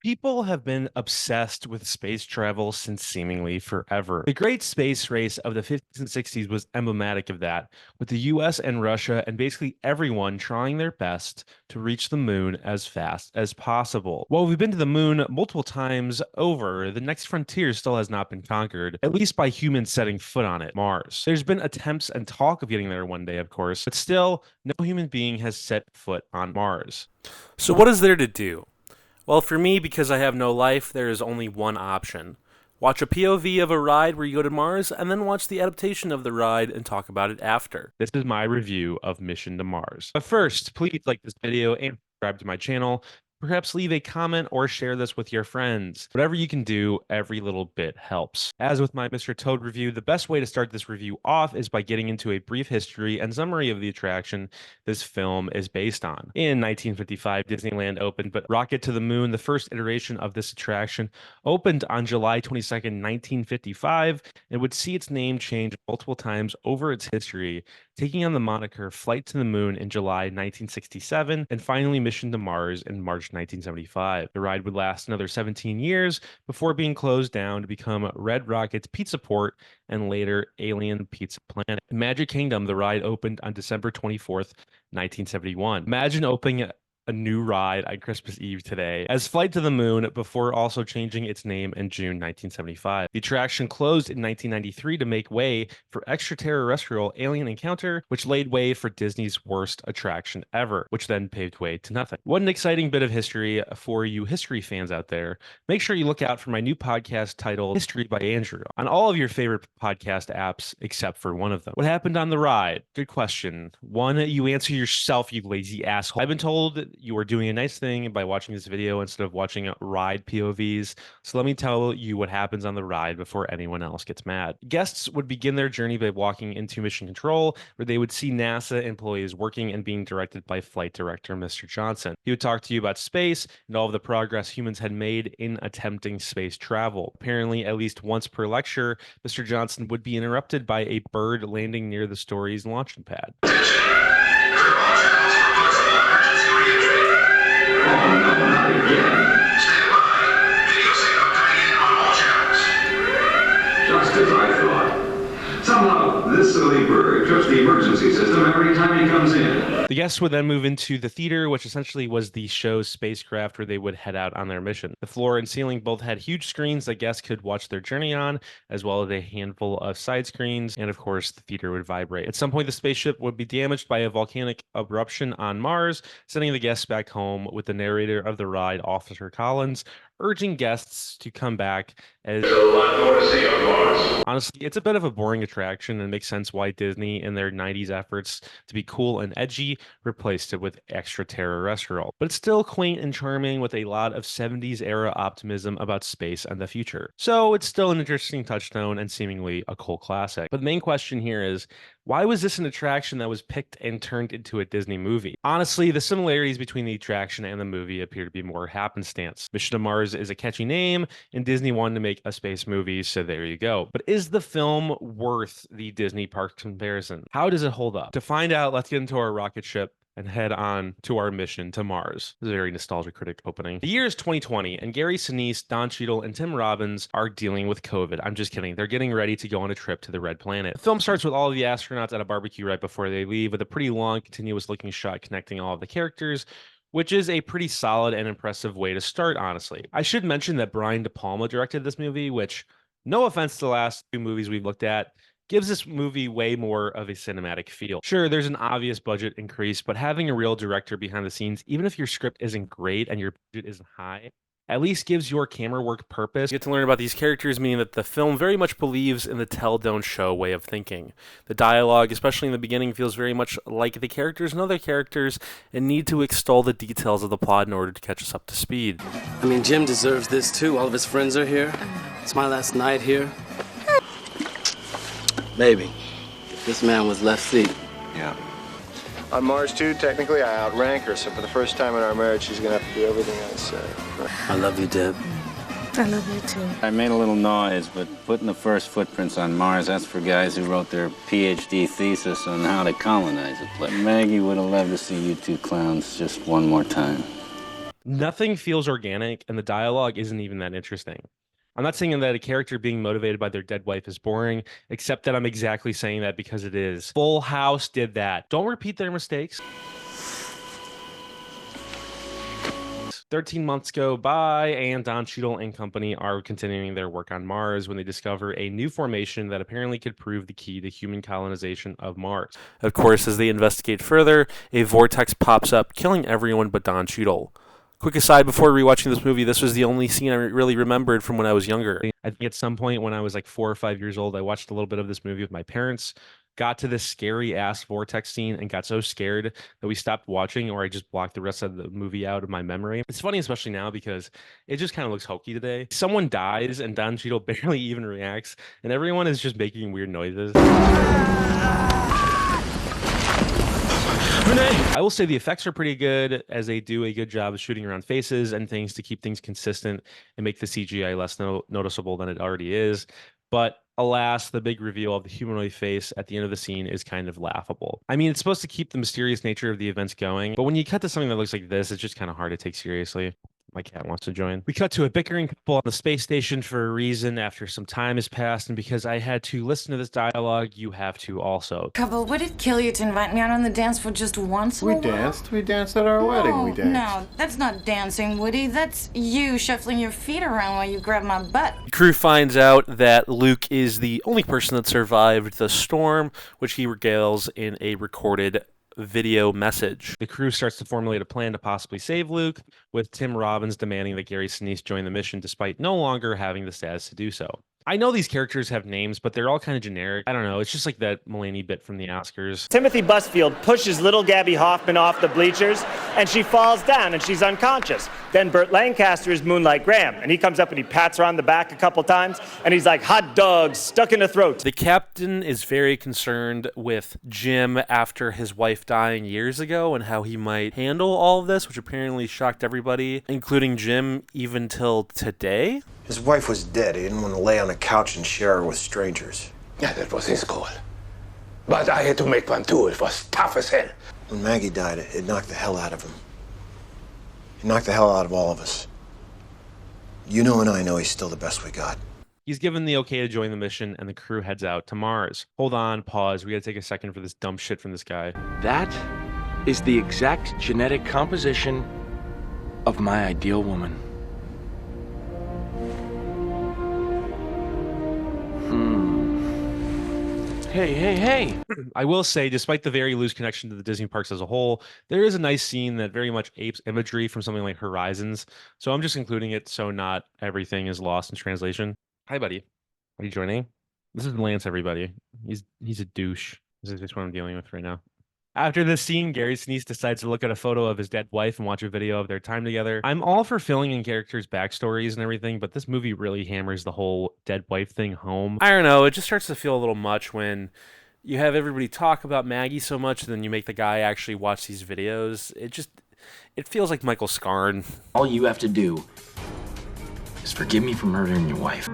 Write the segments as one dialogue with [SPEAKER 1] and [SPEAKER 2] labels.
[SPEAKER 1] People have been obsessed with space travel since seemingly forever. The Great Space Race of the 50s and 60s was emblematic of that, with the US and Russia and basically everyone trying their best to reach the moon as fast as possible. While we've been to the moon multiple times over, the next frontier still has not been conquered, at least by humans setting foot on it, Mars. There's been attempts and talk of getting there one day, of course, but still, no human being has set foot on Mars.
[SPEAKER 2] So, what is there to do? Well, for me, because I have no life, there is only one option. Watch a POV of a ride where you go to Mars, and then watch the adaptation of the ride and talk about it after.
[SPEAKER 1] This is my review of Mission to Mars. But first, please like this video and subscribe to my channel. Perhaps leave a comment or share this with your friends. Whatever you can do, every little bit helps. As with my Mr. Toad review, the best way to start this review off is by getting into a brief history and summary of the attraction this film is based on. In 1955, Disneyland opened, but Rocket to the Moon, the first iteration of this attraction, opened on July 22nd, 1955, and would see its name change multiple times over its history, taking on the moniker Flight to the Moon in July 1967, and finally Mission to Mars in March 1975. The ride would last another 17 years before being closed down to become Red Rocket's Pizza Port and later Alien Pizza Planet. In Magic Kingdom, the ride opened on December 24th, 1971. Imagine opening a new ride on Christmas Eve today as Flight to the Moon before also changing its name in June 1975. The attraction closed in 1993 to make way for extraterrestrial Alien Encounter, which laid way for Disney's worst attraction ever, which then paved way to nothing. What an exciting bit of history for you history fans out there. Make sure you look out for my new podcast titled History by Andrew on all of your favorite podcast apps except for one of them. What happened on the ride? Good question. One, you answer yourself, you lazy asshole. I've been told you are doing a nice thing by watching this video instead of watching ride POVs. So let me tell you what happens on the ride before anyone else gets mad. Guests would begin their journey by walking into Mission Control, where they would see NASA employees working and being directed by Flight Director Mr. Johnson. He would talk to you about space and all of the progress humans had made in attempting space travel. Apparently, at least once per lecture, Mr. Johnson would be interrupted by a bird landing near the story's launching pad.
[SPEAKER 3] Just as I thought. Somehow, this silly bird trips the emergency system every time he comes in.
[SPEAKER 1] The guests would then move into the theater, which essentially was the show's spacecraft where they would head out on their mission. The floor and ceiling both had huge screens that guests could watch their journey on, as well as a handful of side screens, and of course, the theater would vibrate. At some point, the spaceship would be damaged by a volcanic eruption on Mars, sending the guests back home with the narrator of the ride, Officer Collins, urging guests to come back as
[SPEAKER 3] There's a lot more to see on Mars.
[SPEAKER 1] honestly, it's a bit of a boring attraction and makes sense why Disney, in their 90s efforts to be cool and edgy, replaced it with extraterrestrial. But it's still quaint and charming with a lot of 70s era optimism about space and the future. So it's still an interesting touchstone and seemingly a cult classic. But the main question here is, why was this an attraction that was picked and turned into a Disney movie? Honestly, the similarities between the attraction and the movie appear to be more happenstance. Mission to Mars is a catchy name, and Disney wanted to make a space movie, so there you go. But is the film worth the Disney park comparison? How does it hold up? To find out, let's get into our rocket ship and head on to our mission to Mars. This is a very nostalgic critic opening. The year is 2020, and Gary Sinise, Don Cheadle, and Tim Robbins are dealing with COVID. I'm just kidding. They're getting ready to go on a trip to the Red Planet. The film starts with all of the astronauts at a barbecue right before they leave, with a pretty long, continuous-looking shot connecting all of the characters, which is a pretty solid and impressive way to start, honestly. I should mention that Brian De Palma directed this movie, which, no offense to the last two movies we've looked at, gives this movie way more of a cinematic feel. Sure, there's an obvious budget increase, but having a real director behind the scenes, even if your script isn't great and your budget isn't high, at least gives your camera work purpose.
[SPEAKER 2] You get to learn about these characters, meaning that the film very much believes in the tell, don't show way of thinking. The dialogue, especially in the beginning, feels very much like the characters and other characters and need to extol the details of the plot in order to catch us up to speed.
[SPEAKER 4] I mean, Jim deserves this too. All of his friends are here. It's my last night here. Baby, this man was left seat.
[SPEAKER 5] Yeah. On Mars, too, technically, I outrank her, so for the first time in our marriage, she's gonna have to do everything I say.
[SPEAKER 4] I love you, Deb.
[SPEAKER 6] I love you too.
[SPEAKER 7] I made a little noise, but putting the first footprints on Mars, that's for guys who wrote their PhD thesis on how to colonize it. But Maggie would have loved to see you two clowns just one more time.
[SPEAKER 1] Nothing feels organic, and the dialogue isn't even that interesting. I'm not saying that a character being motivated by their dead wife is boring, except that I'm exactly saying that because it is. Full House did that. Don't repeat their mistakes. 13 months go by, and Don Cheadle and company are continuing their work on Mars when they discover a new formation that apparently could prove the key to human colonization of Mars.
[SPEAKER 2] Of course, as they investigate further, a vortex pops up, killing everyone but Don Cheadle. Quick aside, before rewatching this movie, this was the only scene I really remembered from when I was younger.
[SPEAKER 1] I think at some point when I was like 4 or 5 years old, I watched a little bit of this movie with my parents, got to this scary ass vortex scene and got so scared that we stopped watching, or I just blocked the rest of the movie out of my memory. It's funny, especially now, because it just kind of looks hokey today. Someone dies and Don Cheadle barely even reacts, and everyone is just making weird noises. I will say the effects are pretty good, as they do a good job of shooting around faces and things to keep things consistent and make the CGI less noticeable than it already is. But alas, the big reveal of the humanoid face at the end of the scene is kind of laughable. I mean, it's supposed to keep the mysterious nature of the events going, but when you cut to something that looks like this, it's just kind of hard to take seriously. My cat wants to join. We cut to a bickering couple on the space station for a reason after some time has passed, and because I had to listen to this dialogue, you have to also.
[SPEAKER 6] Couple, would it kill you to invite me out on the dance floor just once?
[SPEAKER 5] We danced. We danced at our wedding. We danced.
[SPEAKER 6] No, that's not dancing, Woody. That's you shuffling your feet around while you grab my butt.
[SPEAKER 2] The crew finds out that Luke is the only person that survived the storm, which he regales in a recorded video message.
[SPEAKER 1] The crew starts to formulate a plan to possibly save Luke, with Tim Robbins demanding that Gary Sinise join the mission despite no longer having the status to do so. I know these characters have names, but they're all kind of generic. I don't know. It's just like that Mulaney bit from the Oscars.
[SPEAKER 8] Timothy Busfield pushes little Gabby Hoffman off the bleachers, and she falls down, and she's unconscious. Then Burt Lancaster is Moonlight Graham, and he comes up and he pats her on the back a couple times, and he's like, hot dogs stuck in the throat.
[SPEAKER 2] The captain is very concerned with Jim after his wife dying years ago and how he might handle all of this, which apparently shocked everybody, including Jim, even till today.
[SPEAKER 9] His wife was dead. He didn't want to lay on a couch and share her with strangers.
[SPEAKER 10] Yeah, that was his call. But I had to make one too. It was tough as hell.
[SPEAKER 9] When Maggie died, it knocked the hell out of him. It knocked the hell out of all of us. You know and I know he's still the best we got.
[SPEAKER 1] He's given the okay to join the mission, and the crew heads out to Mars. Hold on, pause. We gotta take a second for this dumb shit from this guy.
[SPEAKER 11] That is the exact genetic composition of my ideal woman. Hey.
[SPEAKER 1] I will say, despite the very loose connection to the Disney parks as a whole, there is a nice scene that very much apes imagery from something like Horizons. So I'm just including it so not everything is lost in translation. Hi, buddy. Are you joining? This is Lance, everybody. He's a douche. This is just what I'm dealing with right now. After this scene, Gary Sinise decides to look at a photo of his dead wife and watch a video of their time together. I'm all for filling in characters' backstories and everything, but this movie really hammers the whole dead wife thing home.
[SPEAKER 2] I don't know. It just starts to feel a little much when you have everybody talk about Maggie so much, and then you make the guy actually watch these videos. It feels like Michael Scarn.
[SPEAKER 11] All you have to do is forgive me for murdering your wife.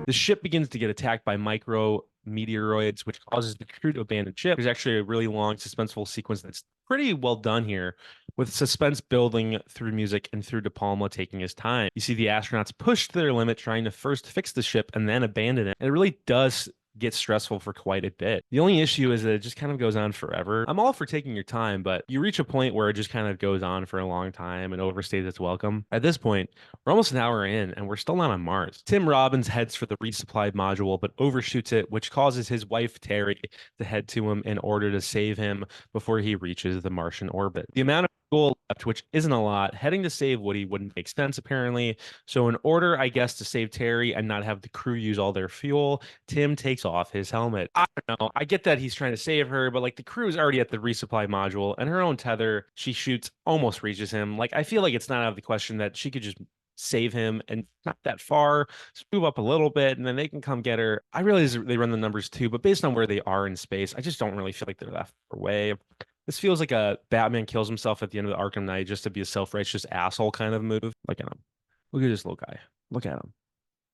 [SPEAKER 1] The ship begins to get attacked by micro meteoroids, which causes the crew to abandon ship. There's actually a really long, suspenseful sequence that's pretty well done here, with suspense building through music and through De Palma taking his time. You see the astronauts push to their limit, trying to first fix the ship and then abandon it. And it really does get stressful for quite a bit. The only issue is that it just kind of goes on forever. I'm all for taking your time, but you reach a point where it just kind of goes on for a long time and overstays its welcome. At this point, we're almost an hour in and we're still not on Mars. Tim Robbins heads for the resupply module, but overshoots it, which causes his wife, Terry, to head to him in order to save him before he reaches the Martian orbit. The amount of fuel left, which isn't a lot, heading to save Woody wouldn't make sense, apparently. So in order, I guess, to save Terry and not have the crew use all their fuel, Tim takes off his helmet. I don't know. I get that he's trying to save her, but like the crew is already at the resupply module, and her own tether she shoots almost reaches him. Like, I feel like it's not out of the question that she could just save him and not that far, move up a little bit, and then they can come get her. I realize they run the numbers too, but based on where they are in space, I just don't really feel like they're that far away. This feels like a Batman kills himself at the end of the Arkham Knight just to be a self-righteous asshole kind of move. Look at him. Look at this little guy. Look at him.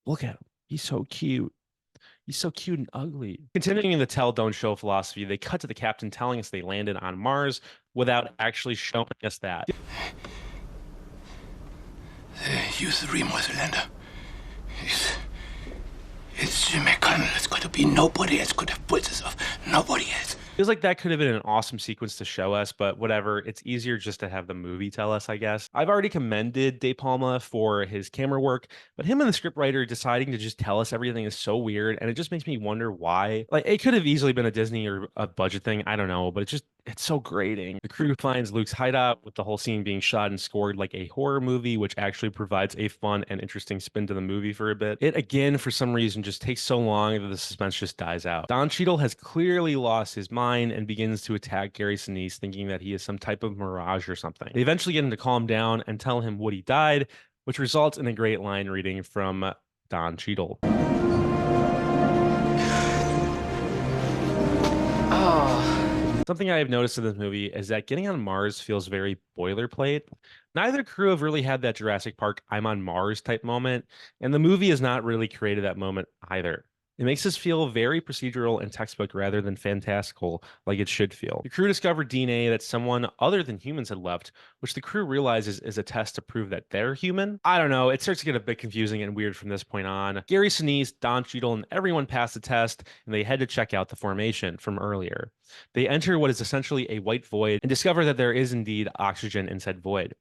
[SPEAKER 1] Look at him. He's so cute. He's so cute and ugly. Continuing in the tell, don't show philosophy, they cut to the captain telling us they landed on Mars without actually showing us that.
[SPEAKER 10] Use the remote lander. It's Jimmy Connell. It's going to be nobody else could have put this off. Nobody else.
[SPEAKER 1] Feels like that could have been an awesome sequence to show us, but whatever. It's easier just to have the movie tell us, I guess. I've already commended De Palma for his camera work, but him and the scriptwriter deciding to just tell us everything is so weird, and it just makes me wonder why. Like, it could have easily been a Disney or a budget thing, I don't know, but it's so grating. The crew finds Luke's hideout, with the whole scene being shot and scored like a horror movie, which actually provides a fun and interesting spin to the movie for a bit. It, again, for some reason, just takes so long that the suspense just dies out. Don Cheadle has clearly lost his mind and begins to attack Gary Sinise, thinking that he is some type of mirage or something. They eventually get him to calm down and tell him Woody died, which results in a great line reading from Don Cheadle. Something I have noticed in this movie is that getting on Mars feels very boilerplate. Neither crew have really had that Jurassic Park I'm on Mars type moment, and the movie has not really created that moment either. It makes us feel very procedural and textbook rather than fantastical, like it should feel. The crew discovered DNA that someone other than humans had left, which the crew realizes is a test to prove that they're human. I don't know, it starts to get a bit confusing and weird from this point on. Gary Sinise, Don Cheadle, and everyone pass the test, and they head to check out the formation from earlier. They enter what is essentially a white void and discover that there is indeed oxygen in said void.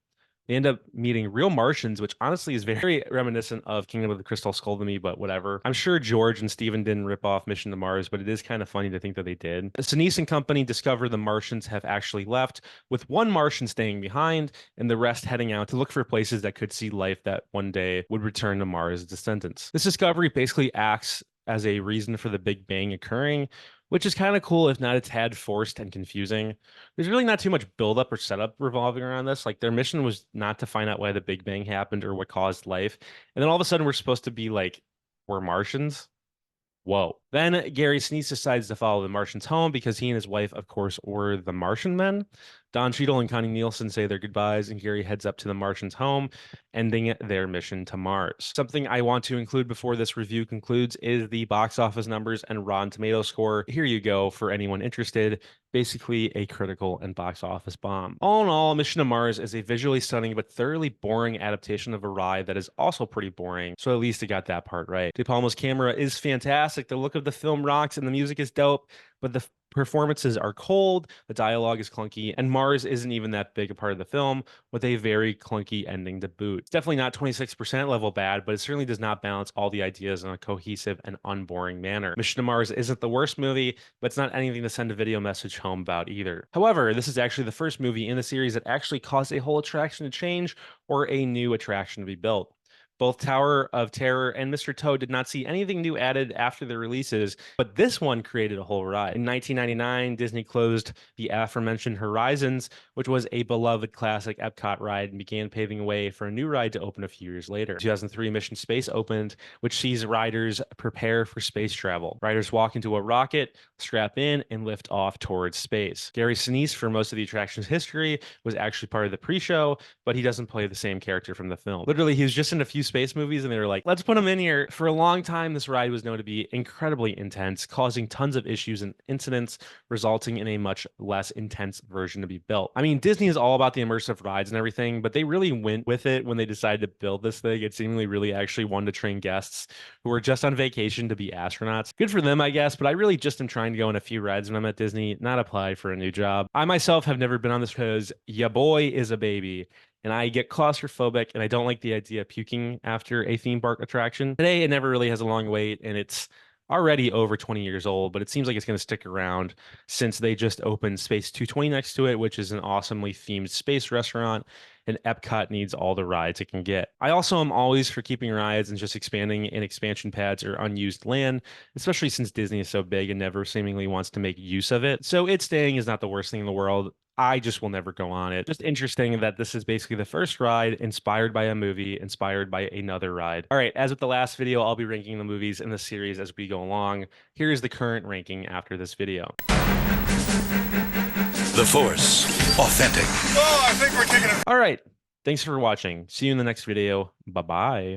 [SPEAKER 1] They end up meeting real Martians, which honestly is very reminiscent of Kingdom of the Crystal Skull to me, but whatever. I'm sure George and Steven didn't rip off Mission to Mars, but it is kind of funny to think that they did. Sinise and company discover the Martians have actually left, with one Martian staying behind and the rest heading out to look for places that could see life that one day would return to Mars' descendants. This discovery basically acts as a reason for the Big Bang occurring, which is kind of cool, if not a tad forced and confusing. There's really not too much buildup or setup revolving around this. Like, their mission was not to find out why the Big Bang happened or what caused life. And then all of a sudden we're supposed to be like, we're Martians? Whoa. Then Gary Sinise decides to follow the Martians home because he and his wife, of course, were the Martian men. Don Cheadle and Connie Nielsen say their goodbyes, and Gary heads up to the Martians' home, ending their mission to Mars. Something I want to include before this review concludes is the box office numbers and Rotten Tomato score. Here you go for anyone interested. Basically a critical and box office bomb. All in all, Mission to Mars is a visually stunning but thoroughly boring adaptation of a ride that is also pretty boring, so at least it got that part right. De Palma's camera is fantastic, the look of the film rocks, and the music is dope, but the performances are cold, the dialogue is clunky, and Mars isn't even that big a part of the film, with a very clunky ending to boot. It's definitely not 26% level bad, but it certainly does not balance all the ideas in a cohesive and unboring manner. Mission to Mars isn't the worst movie, but it's not anything to send a video message home about either. However, this is actually the first movie in the series that actually caused a whole attraction to change or a new attraction to be built. Both Tower of Terror and Mr. Toad did not see anything new added after their releases, but this one created a whole ride. In 1999, Disney closed the aforementioned Horizons, which was a beloved classic Epcot ride, and began paving the way for a new ride to open a few years later. 2003, Mission Space opened, which sees riders prepare for space travel. Riders walk into a rocket, strap in, and lift off towards space. Gary Sinise, for most of the attraction's history, was actually part of the pre-show, but he doesn't play the same character from the film. Literally, he was just in a few space movies, and they were like, let's put him in here. For a long time, this ride was known to be incredibly intense, causing tons of issues and incidents, resulting in a much less intense version to be built. I mean, Disney is all about the immersive rides and everything, but they really went with it when they decided to build this thing. It seemingly really actually wanted to train guests who were just on vacation to be astronauts. Good for them, I guess, but I really just am trying to go on a few rides when I'm at Disney, not apply for a new job. I myself have never been on this because ya boy is a baby, and I get claustrophobic, and I don't like the idea of puking after a theme park attraction. Today, it never really has a long wait, and it's already over 20 years old, but it seems like it's going to stick around since they just opened Space 220 next to it, which is an awesomely themed space restaurant, and Epcot needs all the rides it can get. I also am always for keeping rides and just expanding in expansion pads or unused land, especially since Disney is so big and never seemingly wants to make use of it. So it staying is not the worst thing in the world. I just will never go on it. Just interesting that this is basically the first ride inspired by a movie, inspired by another ride. All right, as with the last video, I'll be ranking the movies in the series as we go along. Here is the current ranking after this video.
[SPEAKER 12] The Force, authentic.
[SPEAKER 10] Oh, I think we're taking a...
[SPEAKER 1] All right, thanks for watching. See you in the next video. Bye-bye.